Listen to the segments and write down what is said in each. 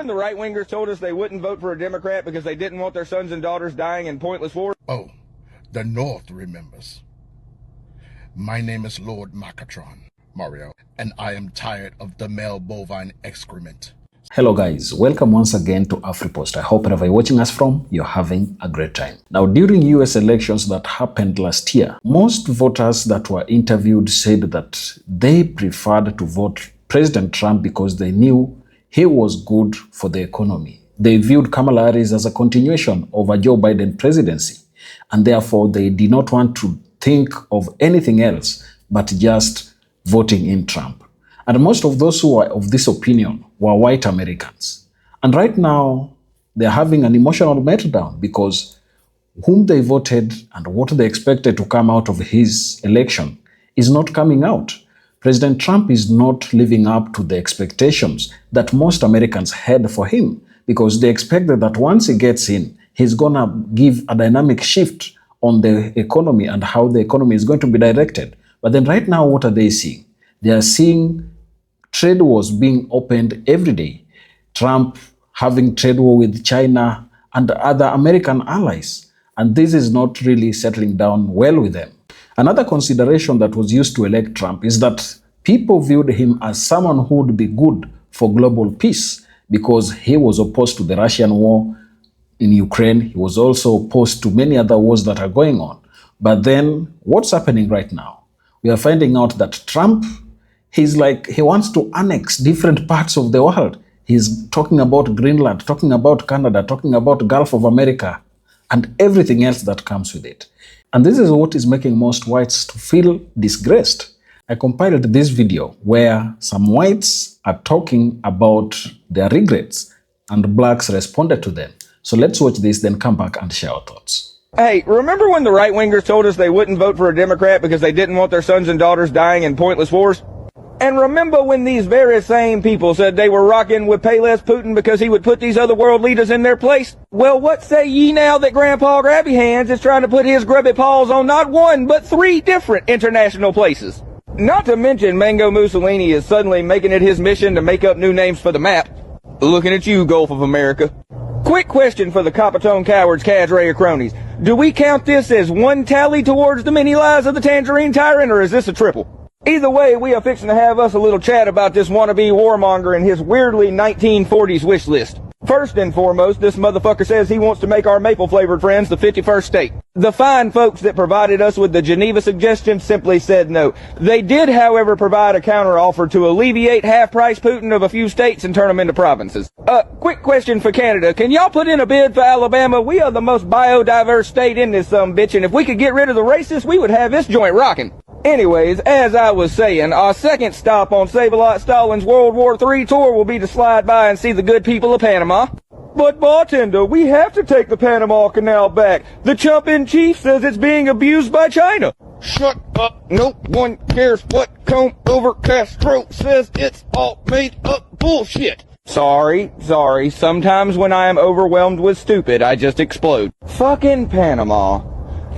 When the right-wingers told us they wouldn't vote for a Democrat because they didn't want their sons and daughters dying in pointless wars. Oh, the North remembers. My name is Lord Macatron, Mario, and I am tired of the male bovine excrement. Hello guys, welcome once again to AfriPost. I hope wherever you're watching us from, you're having a great time. Now, during US elections that happened last year, most voters that were interviewed said that they preferred to vote President Trump because they knew he was good for the economy. They viewed Kamala Harris as a continuation of a Joe Biden presidency, and therefore they did not want to think of anything else but just voting in Trump. And most of those who were of this opinion were white Americans. And right now, they're having an emotional meltdown because whom they voted and what they expected to come out of his election is not coming out. President Trump is not living up to the expectations that most Americans had for him, because they expected that once he gets in, he's going to give a dynamic shift on the economy and how the economy is going to be directed. But then right now, what are they seeing? They are seeing trade wars being opened every day. Trump having trade war with China and other American allies. And this is not really settling down well with them. Another consideration that was used to elect Trump is that people viewed him as someone who would be good for global peace because he was opposed to the Russian war in Ukraine. He was also opposed to many other wars that are going on. But then what's happening right now? We are finding out that Trump, he's like, he wants to annex different parts of the world. He's talking about Greenland, talking about Canada, talking about Gulf of America, and everything else that comes with it. And this is what is making most whites to feel disgraced. I compiled this video where some whites are talking about their regrets and blacks responded to them. So let's watch this, then come back and share our thoughts. Hey, remember when the right-wingers told us they wouldn't vote for a Democrat because they didn't want their sons and daughters dying in pointless wars? And remember when these very same people said they were rocking with Payless Putin because he would put these other world leaders in their place? Well, what say ye now that Grandpa Grabby Hands is trying to put his grubby paws on not one, but 3 different international places? Not to mention Mango Mussolini is suddenly making it his mission to make up new names for the map. Looking at you, Gulf of America. Quick question for the Coppertone cowards, cadre, or cronies. Do we count this as one tally towards the many lies of the Tangerine Tyrant, or is this a triple? Either way, we are fixing to have us a little chat about this wannabe warmonger and his weirdly 1940s wish list. First and foremost, this motherfucker says he wants to make our maple-flavored friends the 51st state. The fine folks that provided us with the Geneva suggestion simply said no. They did, however, provide a counteroffer to alleviate half-price Putin of a few states and turn them into provinces. Quick question for Canada. Can y'all put in a bid for Alabama? We are the most biodiverse state in this sumbitch, and if we could get rid of the racists, we would have this joint rocking. Anyways, as I was saying, our second stop on Save-A-Lot Stalin's World War III tour will be to slide by and see the good people of Panama. But bartender, we have to take the Panama Canal back. The chump-in-chief says it's being abused by China. Shut up. No one cares what Comb-Over Castro says. It's all made up bullshit. Sorry. Sometimes when I am overwhelmed with stupid, I just explode. Fucking Panama.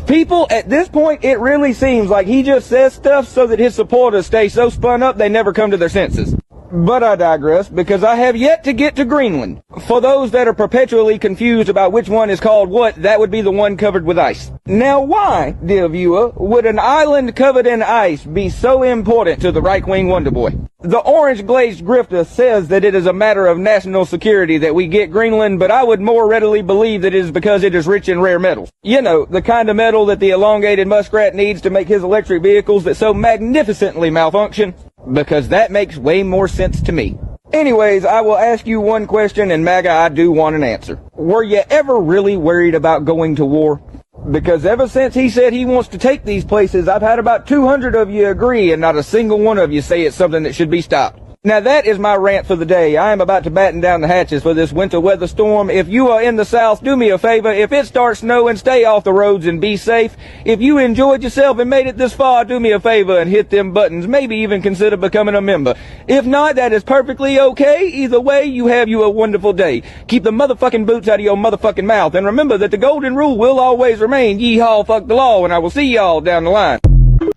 People, at this point, it really seems like he just says stuff so that his supporters stay so spun up they never come to their senses. But I digress, because I have yet to get to Greenland. For those that are perpetually confused about which one is called what, that would be the one covered with ice. Now why, dear viewer, would an island covered in ice be so important to the right-wing wonder boy? The orange-glazed grifter says that it is a matter of national security that we get Greenland, but I would more readily believe that it is because it is rich in rare metals. You know, the kind of metal that the elongated muskrat needs to make his electric vehicles that so magnificently malfunction. Because that makes way more sense to me. Anyways, I will ask you one question, and MAGA, I do want an answer. Were you ever really worried about going to war? Because ever since he said he wants to take these places, I've had about 200 of you agree, and not a single one of you say it's something that should be stopped. Now that is my rant for the day. I am about to batten down the hatches for this winter weather storm. If you are in the South, do me a favor. If it starts snowing, stay off the roads and be safe. If you enjoyed yourself and made it this far, do me a favor and hit them buttons. Maybe even consider becoming a member. If not, that is perfectly okay. Either way, you have you a wonderful day. Keep the motherfucking boots out of your motherfucking mouth. And remember that the golden rule will always remain. Yeehaw, fuck the law, and I will see y'all down the line.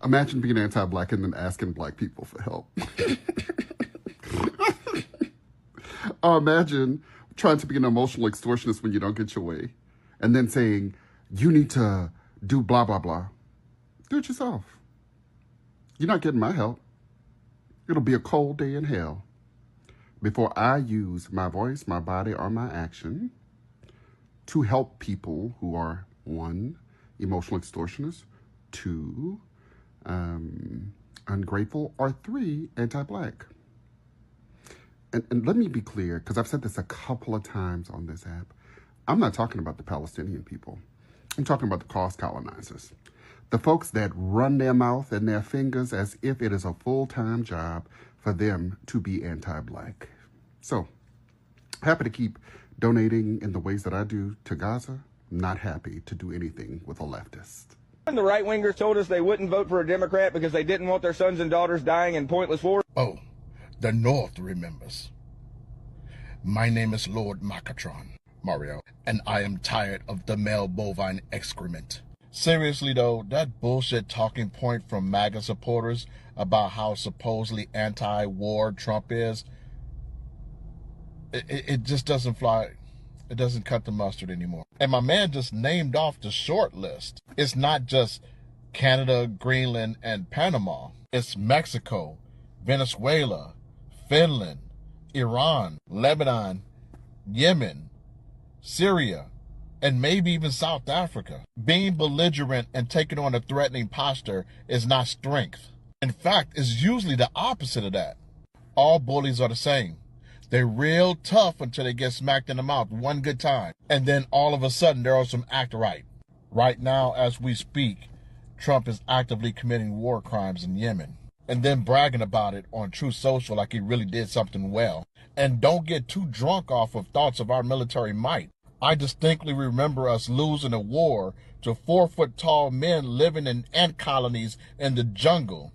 Imagine being anti-black and then asking black people for help. Or imagine trying to be an emotional extortionist when you don't get your way, and then saying, you need to do blah, blah, blah. Do it yourself. You're not getting my help. It'll be a cold day in hell before I use my voice, my body, or my action to help people who are, 1, emotional extortionists, 2, ungrateful, or 3, anti-black. And let me be clear, because I've said this a couple of times on this app. I'm not talking about the Palestinian people. I'm talking about the cost colonizers. The folks that run their mouth and their fingers as if it is a full-time job for them to be anti-black. So, happy to keep donating in the ways that I do to Gaza. Not happy to do anything with a leftist. When the right-wingers told us they wouldn't vote for a Democrat because they didn't want their sons and daughters dying in pointless wars. Oh, the North remembers. My name is Lord Mario, and I am tired of the male bovine excrement. Seriously though, that bullshit talking point from MAGA supporters about how supposedly anti-war Trump is, it just doesn't fly. It doesn't cut the mustard anymore. And my man just named off the short list. It's not just Canada, Greenland, and Panama. It's Mexico, Venezuela, Finland, Iran, Lebanon, Yemen, Syria, and maybe even South Africa. Being belligerent and taking on a threatening posture is not strength. In fact, it's usually the opposite of that. All bullies are the same. They're real tough until they get smacked in the mouth one good time. And then all of a sudden, they're on some act right. Right now, as we speak, Trump is actively committing war crimes in Yemen. And then bragging about it on Truth Social like he really did something well. And don't get too drunk off of thoughts of our military might. I distinctly remember us losing a war to 4-foot-tall men living in ant colonies in the jungle,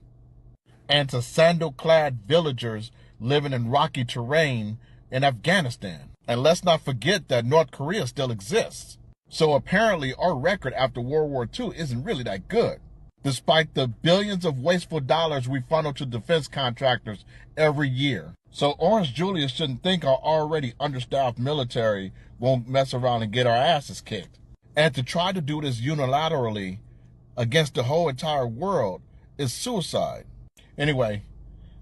and to sandal-clad villagers living in rocky terrain in Afghanistan. And let's not forget that North Korea still exists. So apparently our record after World War II isn't really that good, despite the billions of wasteful dollars we funnel to defense contractors every year. So Orange Julius shouldn't think our already understaffed military won't mess around and get our asses kicked. And to try to do this unilaterally against the whole entire world is suicide. Anyway,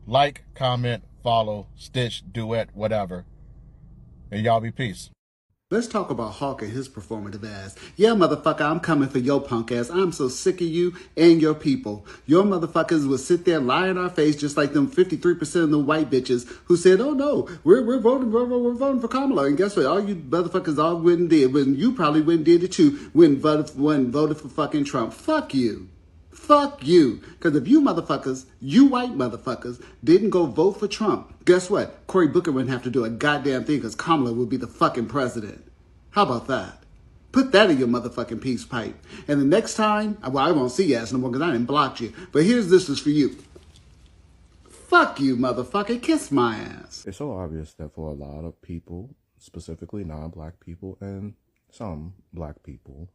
like, comment, follow, stitch, duet, whatever. And y'all be peace. Let's talk about Hawk and his performative ass. Yeah, motherfucker, I'm coming for your punk ass. I'm so sick of you and your people. Your motherfuckers will sit there and lie in our face just like them 53% of the white bitches who said, oh no, we're voting for Kamala. And guess what? All you motherfuckers all went and did, when you probably went and did it too, when voted for fucking Trump. Fuck you. Fuck you. Because if you motherfuckers, you white motherfuckers, didn't go vote for Trump, guess what? Cory Booker wouldn't have to do a goddamn thing because Kamala would be the fucking president. How about that? Put that in your motherfucking peace pipe. And the next time, well, I won't see your ass no more because I didn't block you. But this is for you. Fuck you, motherfucker. Kiss my ass. It's so obvious that for a lot of people, specifically non-black people and some black people,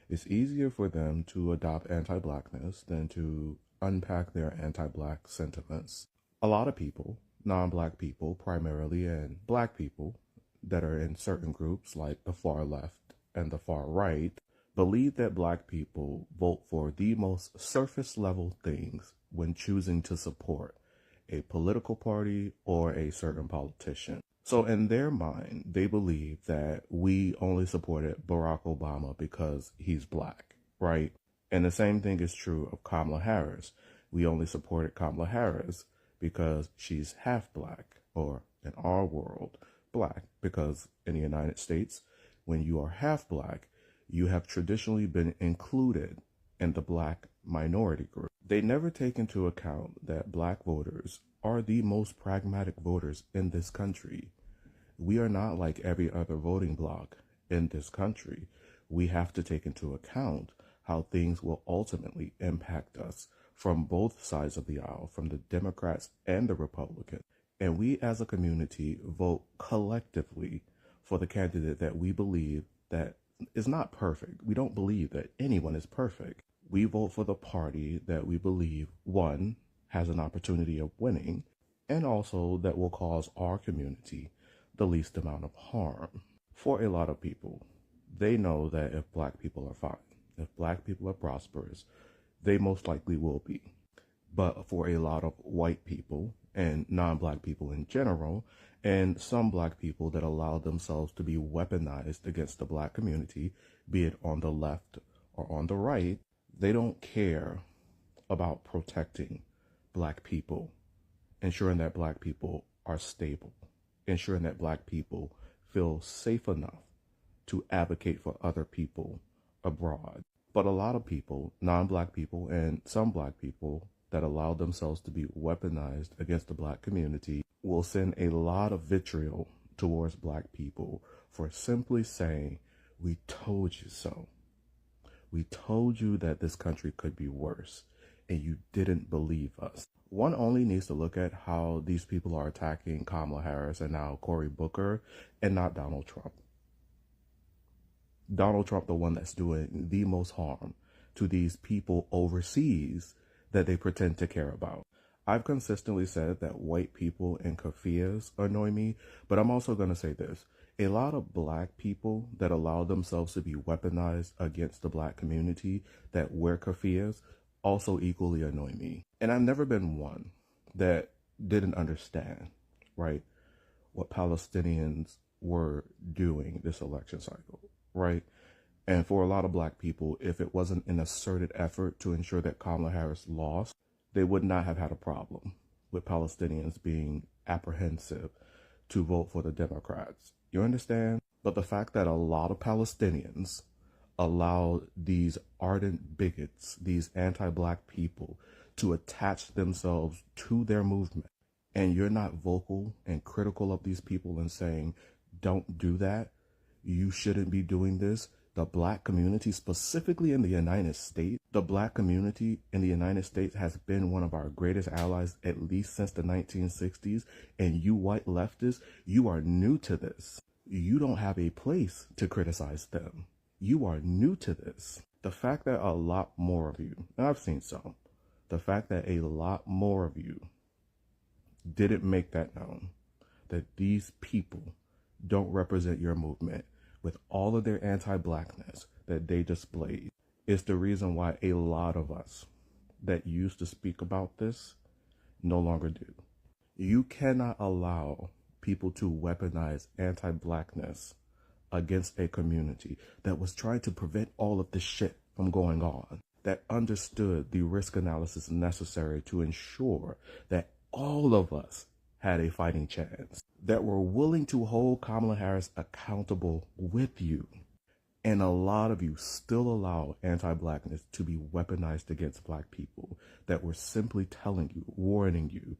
it's easier for them to adopt anti-blackness than to unpack their anti-black sentiments. A lot of people, non-black people primarily, and black people that are in certain groups like the far left and the far right, believe that black people vote for the most surface level things when choosing to support a political party or a certain politician. So in their mind, they believe that we only supported Barack Obama because he's black, right? And the same thing is true of Kamala Harris. We only supported Kamala Harris because she's half black, or in our world, black, because in the United States, when you are half black, you have traditionally been included in the black minority group. They never take into account that black voters are the most pragmatic voters in this country. We are not like every other voting bloc in this country. We have to take into account how things will ultimately impact us from both sides of the aisle, from the Democrats and the Republicans. And we as a community vote collectively for the candidate that we believe that is not perfect. We don't believe that anyone is perfect. We vote for the party that we believe, one, has an opportunity of winning, and also that will cause our community the least amount of harm. For a lot of people, they know that if black people are fine, if black people are prosperous, they most likely will be. But for a lot of white people and non-black people in general, and some black people that allow themselves to be weaponized against the black community, be it on the left or on the right, they don't care about protecting black people, ensuring that black people are stable, ensuring that black people feel safe enough to advocate for other people abroad. But a lot of people, non-black people and some black people that allow themselves to be weaponized against the black community will send a lot of vitriol towards black people for simply saying, "We told you so. We told you that this country could be worse, and you didn't believe us." One only needs to look at how these people are attacking Kamala Harris and now Cory Booker, and not Donald Trump. Donald Trump, the one that's doing the most harm to these people overseas that they pretend to care about. I've consistently said that white people and keffiyehs annoy me, but I'm also going to say this. A lot of black people that allow themselves to be weaponized against the black community that wear keffiyehs also equally annoy me. And I've never been one that didn't understand, right, what Palestinians were doing this election cycle, right? And for a lot of black people, if it wasn't an asserted effort to ensure that Kamala Harris lost, they would not have had a problem with Palestinians being apprehensive to vote for the Democrats. You understand? But the fact that a lot of Palestinians allow these ardent bigots, these anti-black people, to attach themselves to their movement, and you're not vocal and critical of these people and saying, "Don't do that, you shouldn't be doing this." The black community, specifically in the United States, the black community in the United States has been one of our greatest allies at least since the 1960s. And you white leftists, you are new to this. You don't have a place to criticize them. You are new to this. The fact that a lot more of you, and I've seen some, the fact that a lot more of you didn't make that known, that these people don't represent your movement, with all of their anti-blackness that they displayed, is the reason why a lot of us that used to speak about this no longer do. You cannot allow people to weaponize anti-blackness against a community that was trying to prevent all of this shit from going on, that understood the risk analysis necessary to ensure that all of us had a fighting chance, that were willing to hold Kamala Harris accountable with you. And a lot of you still allow anti-blackness to be weaponized against black people that were simply telling you, warning you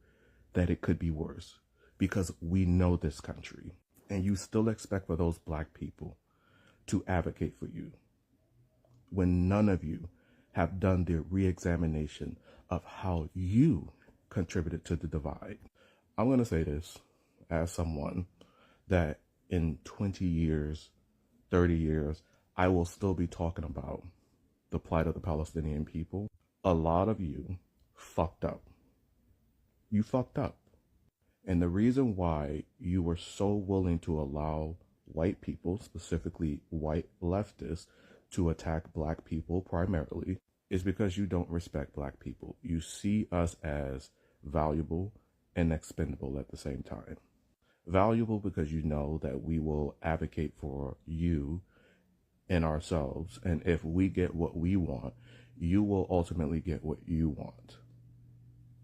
that it could be worse because we know this country. And you still expect for those black people to advocate for you when none of you have done the re-examination of how you contributed to the divide. I'm going to say this as someone that in 20 years, 30 years, I will still be talking about the plight of the Palestinian people. A lot of you fucked up. You fucked up. And the reason why you were so willing to allow white people, specifically white leftists, to attack black people primarily is because you don't respect black people. You see us as valuable and expendable at the same time. Valuable because you know that we will advocate for you and ourselves, and if we get what we want, you will ultimately get what you want.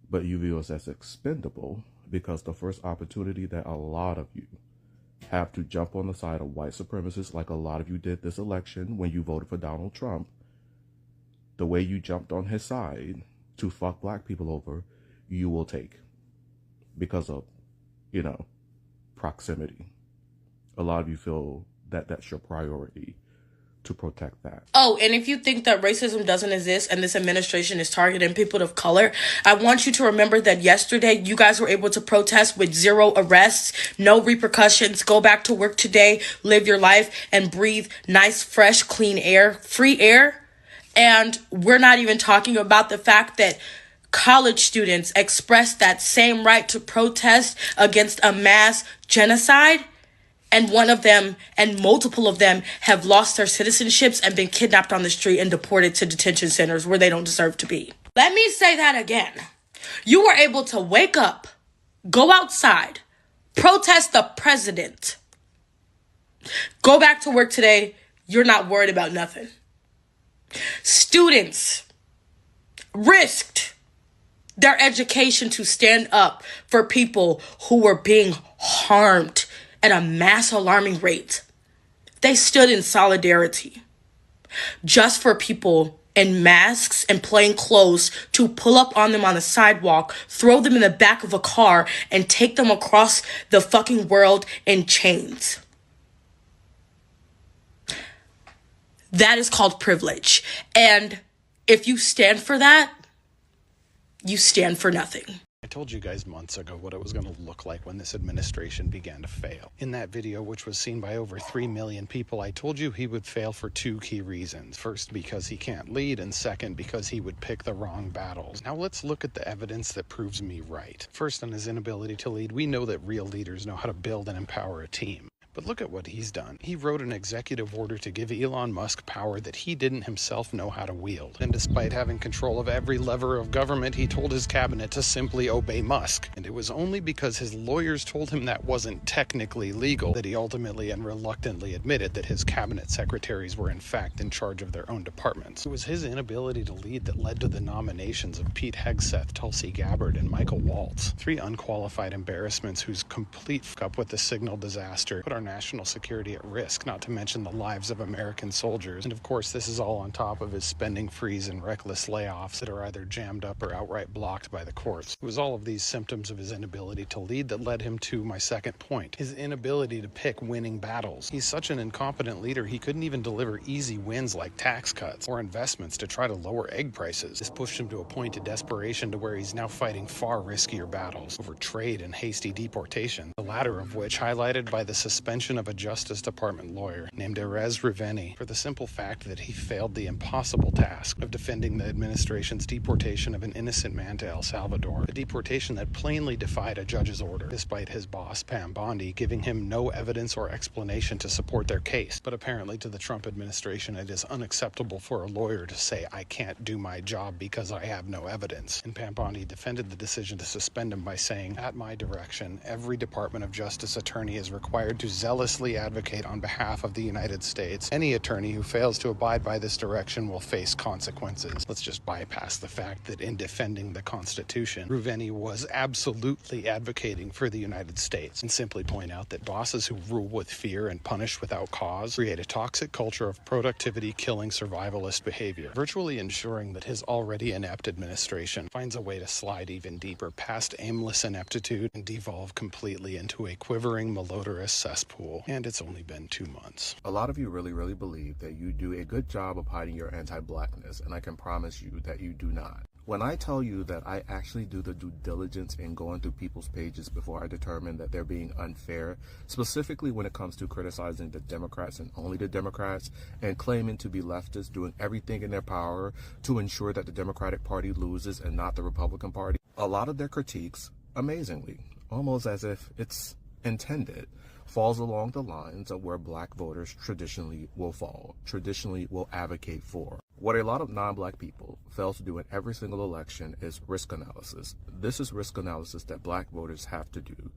But you view us as expendable because the first opportunity that a lot of you have to jump on the side of white supremacists, like a lot of you did this election when you voted for Donald Trump, the way you jumped on his side to fuck black people over, you will take. Because of, proximity. A lot of you feel that that's your priority to protect that. Oh, and if you think that racism doesn't exist and this administration is targeting people of color, I want you to remember that yesterday you guys were able to protest with 0 arrests, no repercussions, go back to work today, live your life, and breathe nice, fresh, clean air, free air. And we're not even talking about the fact that college students expressed that same right to protest against a mass genocide. And one of them and multiple of them have lost their citizenships and been kidnapped on the street and deported to detention centers where they don't deserve to be. Let me say that again. You were able to wake up, go outside, protest the president, go back to work today. You're not worried about nothing. Students risked their education to stand up for people who were being harmed at a mass alarming rate. They stood in solidarity just for people in masks and plain clothes to pull up on them on the sidewalk, throw them in the back of a car, and take them across the fucking world in chains. That is called privilege. And if you stand for that, you stand for nothing. I told you guys months ago what it was going to look like when this administration began to fail. In that video, which was seen by over 3 million people, I told you he would fail for 2 key reasons. First, because he can't lead, and second, because he would pick the wrong battles. Now let's look at the evidence that proves me right. First, on his inability to lead, we know that real leaders know how to build and empower a team. But look at what he's done. He wrote an executive order to give Elon Musk power that he didn't himself know how to wield. And despite having control of every lever of government, he told his cabinet to simply obey Musk. And it was only because his lawyers told him that wasn't technically legal that he ultimately and reluctantly admitted that his cabinet secretaries were in fact in charge of their own departments. It was his inability to lead that led to the nominations of Pete Hegseth, Tulsi Gabbard, and Michael Waltz. 3 unqualified embarrassments whose complete fuck-up with the signal disaster put our national security at risk, not to mention the lives of American soldiers. And of course, this is all on top of his spending freeze and reckless layoffs that are either jammed up or outright blocked by the courts. It was all of these symptoms of his inability to lead that led him to my second point, his inability to pick winning battles. He's such an incompetent leader, he couldn't even deliver easy wins like tax cuts or investments to try to lower egg prices. This pushed him to a point of desperation to where he's now fighting far riskier battles over trade and hasty deportation, the latter of which highlighted by the suspension of a Justice Department lawyer named Erez Riveni for the simple fact that he failed the impossible task of defending the administration's deportation of an innocent man to El Salvador, a deportation that plainly defied a judge's order, despite his boss, Pam Bondi, giving him no evidence or explanation to support their case. But apparently to the Trump administration, it is unacceptable for a lawyer to say, "I can't do my job because I have no evidence." And Pam Bondi defended the decision to suspend him by saying, "At my direction, every Department of Justice attorney is required to zealously advocate on behalf of the United States. Any attorney who fails to abide by this direction will face consequences." Let's just bypass the fact that in defending the Constitution, Ruveni was absolutely advocating for the United States, and simply point out that bosses who rule with fear and punish without cause create a toxic culture of productivity-killing survivalist behavior, virtually ensuring that his already inept administration finds a way to slide even deeper past aimless ineptitude and devolve completely into a quivering, malodorous cesspool. And it's only been 2 months. A lot of you really believe that you do a good job of hiding your anti-blackness, and I can promise you that you do not. When I tell you that I actually do the due diligence in going through people's pages before I determine that they're being unfair, specifically when it comes to criticizing the Democrats and only the Democrats, and claiming to be leftists, doing everything in their power to ensure that the Democratic Party loses and not the Republican Party, a lot of their critiques, amazingly, almost as if it's intended, falls along the lines of where black voters traditionally will fall, traditionally will advocate for. What a lot of non-black people fail to do in every single election is risk analysis. This is risk analysis that black voters have to do,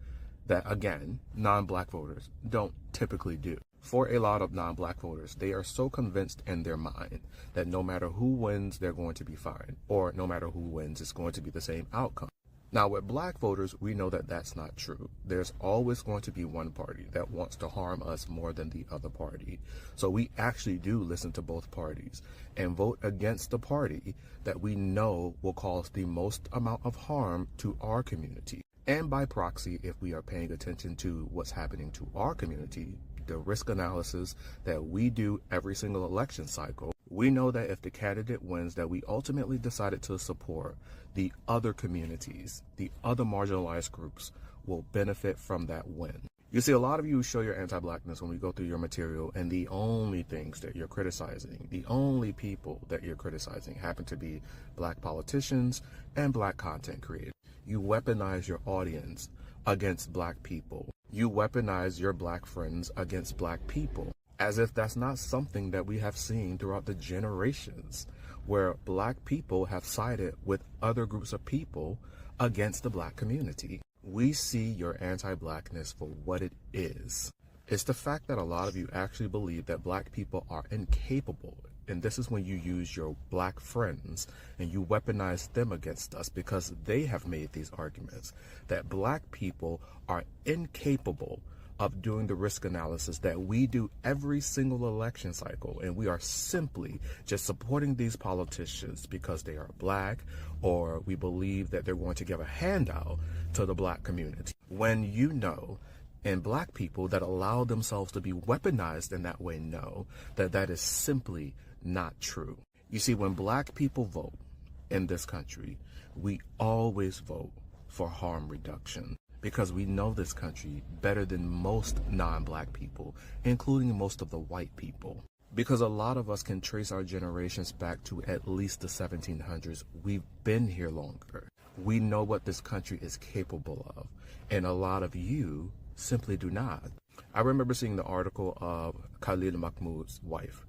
that again, non-black voters don't typically do. For a lot of non-black voters, they are so convinced in their mind that no matter who wins, they're going to be fine, or no matter who wins, it's going to be the same outcome. Now, with black voters, we know that that's not true. There's always going to be one party that wants to harm us more than the other party. So we actually do listen to both parties and vote against the party that we know will cause the most amount of harm to our community. And by proxy, if we are paying attention to what's happening to our community, the risk analysis that we do every single election cycle, we know that if the candidate wins that we ultimately decided to support, the other communities, the other marginalized groups will benefit from that win. You see, a lot of you show your anti-blackness when we go through your material, and the only things that you're criticizing, the only people that you're criticizing happen to be black politicians and black content creators. You weaponize your audience against black people. You weaponize your black friends against black people, as if that's not something that we have seen throughout the generations, where black people have sided with other groups of people against the black community. We see your anti-blackness for what it is. It's the fact that a lot of you actually believe that black people are incapable. And this is when you use your black friends and you weaponize them against us, because they have made these arguments that black people are incapable of doing the risk analysis that we do every single election cycle. And we are simply just supporting these politicians because they are black, or we believe that they're going to give a handout to the black community. When you know, and black people that allow themselves to be weaponized in that way know that that is simply not true. You see, when black people vote in this country, we always vote for harm reduction, because we know this country better than most non-black people, including most of the white people. Because a lot of us can trace our generations back to at least the 1700s. We've been here longer. We know what this country is capable of, and a lot of you simply do not. I remember seeing the article of Khalil Mahmoud's wife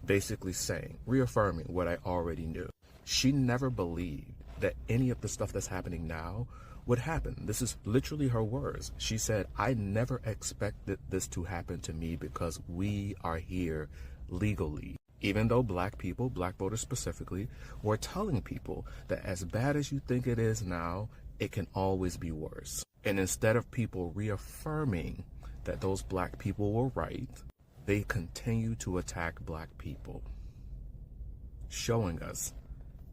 basically saying, reaffirming what I already knew. She never believed that any of the stuff that's happening now would happen. This is literally her words. She said, I never expected this to happen to me because we are here legally. Even though black people, black voters specifically, were telling people that as bad as you think it is now, it can always be worse. And instead of people reaffirming that those black people were right, they continue to attack black people, showing us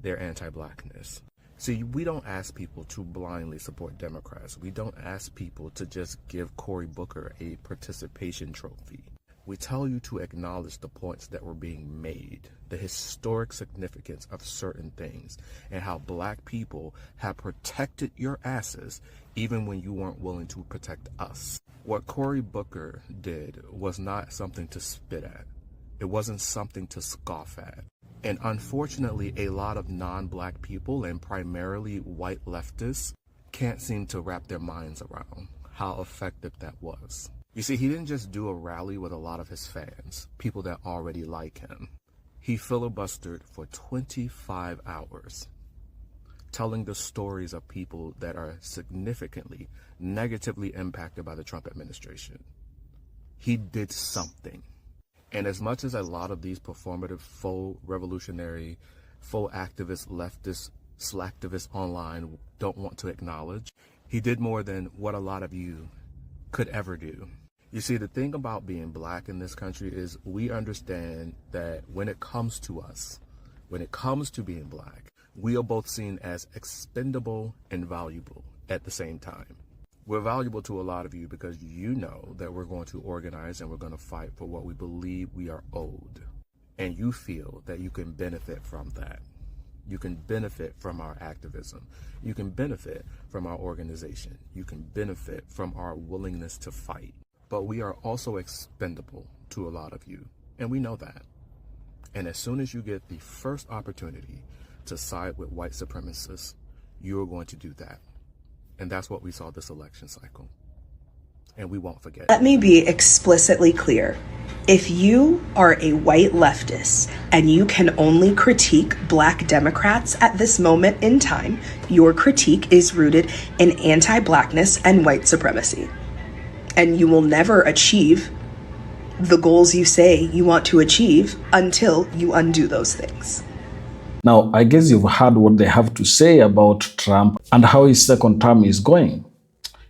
their anti-blackness. See, we don't ask people to blindly support Democrats. We don't ask people to just give Cory Booker a participation trophy. We tell you to acknowledge the points that were being made, the historic significance of certain things, and how black people have protected your asses even when you weren't willing to protect us. What Cory Booker did was not something to spit at. It wasn't something to scoff at. And unfortunately, a lot of non-black people, and primarily white leftists, can't seem to wrap their minds around how effective that was. You see, he didn't just do a rally with a lot of his fans, people that already like him. He filibustered for 25 hours, telling the stories of people that are significantly negatively impacted by the Trump administration. He did something. And as much as a lot of these performative, faux revolutionary, faux activist, leftist, slacktivists online don't want to acknowledge, he did more than what a lot of you could ever do. You see, the thing about being black in this country is we understand that when it comes to us, when it comes to being black, we are both seen as expendable and valuable at the same time. We're valuable to a lot of you because you know that we're going to organize and we're going to fight for what we believe we are owed. And you feel that you can benefit from that. You can benefit from our activism. You can benefit from our organization. You can benefit from our willingness to fight. But we are also expendable to a lot of you, and we know that. And as soon as you get the first opportunity to side with white supremacists, you're going to do that. And that's what we saw this election cycle. And we won't forget. Let me be explicitly clear. If you are a white leftist and you can only critique black Democrats at this moment in time, your critique is rooted in anti-blackness and white supremacy. And you will never achieve the goals you say you want to achieve until you undo those things. Now, I guess you've heard what they have to say about Trump and how his second term is going.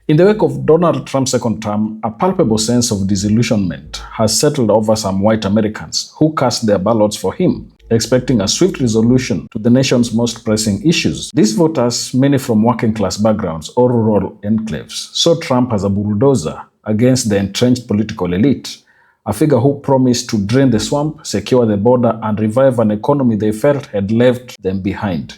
In the wake of Donald Trump's second term, a palpable sense of disillusionment has settled over some white Americans who cast their ballots for him, expecting a swift resolution to the nation's most pressing issues. These voters, many from working-class backgrounds or rural enclaves, saw Trump as a bulldozer against the entrenched political elite, a figure who promised to drain the swamp, secure the border, and revive an economy they felt had left them behind.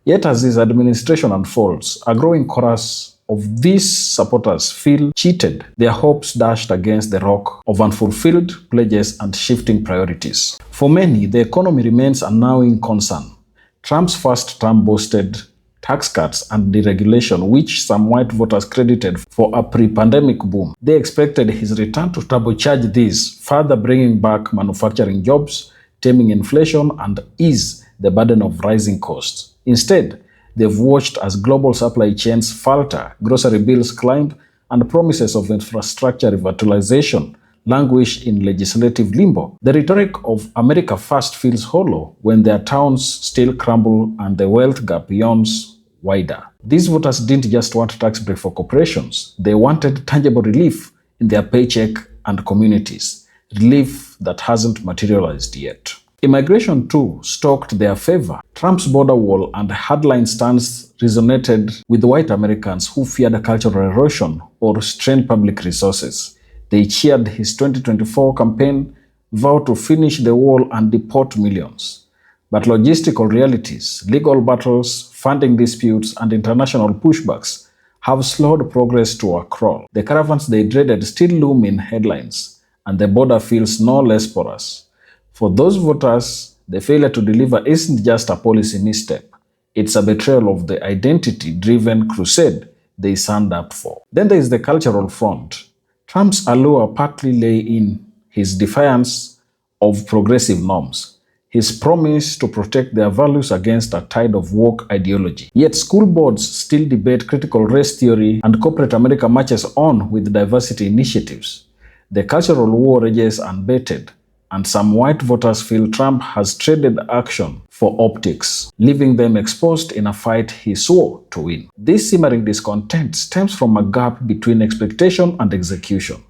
Yet as his administration unfolds, a growing chorus of these supporters feel cheated, their hopes dashed against the rock of unfulfilled pledges and shifting priorities. For many, the economy remains a gnawing concern. Trump's first term boasted tax cuts, and deregulation, which some white voters credited for a pre-pandemic boom. They expected his return to turbocharge this, further bringing back manufacturing jobs, taming inflation, and ease the burden of rising costs. Instead, they've watched as global supply chains falter, grocery bills climb, and promises of infrastructure revitalization languish in legislative limbo. The rhetoric of America First feels hollow when their towns still crumble and the wealth gap yawns wider. These voters didn't just want tax break for corporations, they wanted tangible relief in their paycheck and communities, relief that hasn't materialized yet. Immigration too stoked their favor. Trump's border wall and hardline stance resonated with white Americans who feared cultural erosion or strained public resources. They cheered his 2024 campaign vow to finish the wall and deport millions. But logistical realities, legal battles, funding disputes, and international pushbacks have slowed progress to a crawl. The caravans they dreaded still loom in headlines, and the border feels no less porous. For those voters, the failure to deliver isn't just a policy misstep. It's a betrayal of the identity-driven crusade they signed up for. Then there is the cultural front. Trump's allure partly lay in his defiance of progressive norms, his promise to protect their values against a tide of woke ideology. Yet school boards still debate critical race theory, and corporate America marches on with diversity initiatives. The cultural war rages unabated, and some white voters feel Trump has traded action for optics, leaving them exposed in a fight he swore to win. This simmering discontent stems from a gap between expectation and execution.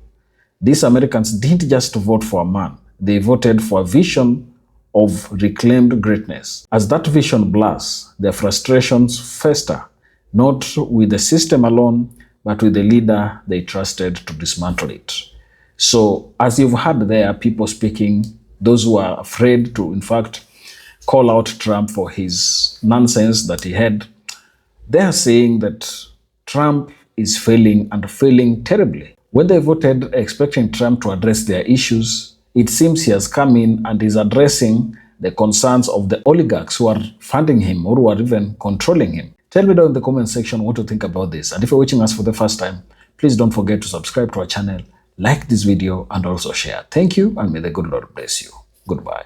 These Americans didn't just vote for a man, they voted for a vision of reclaimed greatness. As that vision blurs, their frustrations fester, not with the system alone, but with the leader they trusted to dismantle it. So, as you've heard there, people speaking, those who are afraid to, in fact, call out Trump for his nonsense that he had, they are saying that Trump is failing and failing terribly. When they voted expecting Trump to address their issues, it seems he has come in and is addressing the concerns of the oligarchs who are funding him or who are even controlling him. Tell me down in the comment section what you think about this. And if you're watching us for the first time, please don't forget to subscribe to our channel, like this video, and also share. Thank you, and may the good Lord bless you. Goodbye.